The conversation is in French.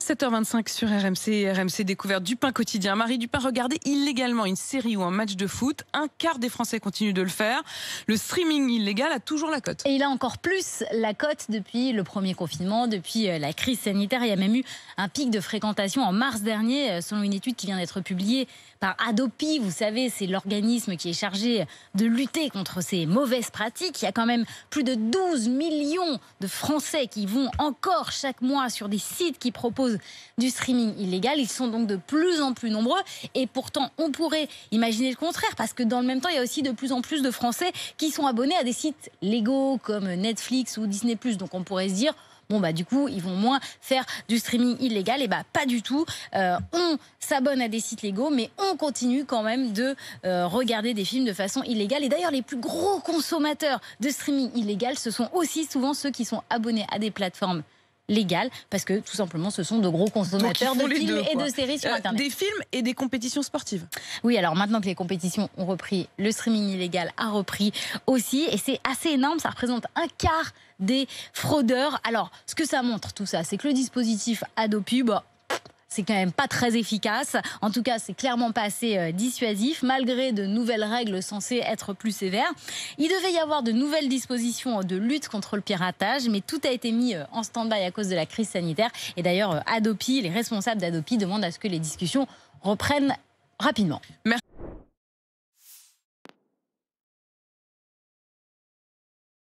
7h25 sur RMC, RMC Découverte. Dupin quotidien. Marie Dupin regardait illégalement une série ou un match de foot. Un quart des Français continuent de le faire. Le streaming illégal a toujours la cote. Et il a encore plus la cote depuis le premier confinement, depuis la crise sanitaire. Il y a même eu un pic de fréquentation en mars dernier, selon une étude qui vient d'être publiée par Adopi. Vous savez, c'est l'organisme qui est chargé de lutter contre ces mauvaises pratiques. Il y a quand même plus de 12 millions de Français qui vont encore chaque mois sur des sites qui proposent du streaming illégal. Ils sont donc de plus en plus nombreux et pourtant on pourrait imaginer le contraire, parce que dans le même temps il y a aussi de plus en plus de Français qui sont abonnés à des sites légaux comme Netflix ou Disney+. Donc on pourrait se dire, bon bah du coup ils vont moins faire du streaming illégal. Et bah pas du tout. On s'abonne à des sites légaux, mais on continue quand même de regarder des films de façon illégale. Et d'ailleurs les plus gros consommateurs de streaming illégal, ce sont aussi souvent ceux qui sont abonnés à des plateformes légales, parce que tout simplement ce sont de gros consommateurs de films et de séries sur Internet. Des films et des compétitions sportives. Oui, alors maintenant que les compétitions ont repris, le streaming illégal a repris aussi, et c'est assez énorme, ça représente un quart des fraudeurs. Alors, ce que ça montre tout ça, c'est que le dispositif Adopi, c'est quand même pas très efficace. En tout cas, c'est clairement pas assez dissuasif, malgré de nouvelles règles censées être plus sévères. Il devait y avoir de nouvelles dispositions de lutte contre le piratage, mais tout a été mis en stand-by à cause de la crise sanitaire. Et d'ailleurs, Adopi, les responsables d'Adopi demandent à ce que les discussions reprennent rapidement. Merci.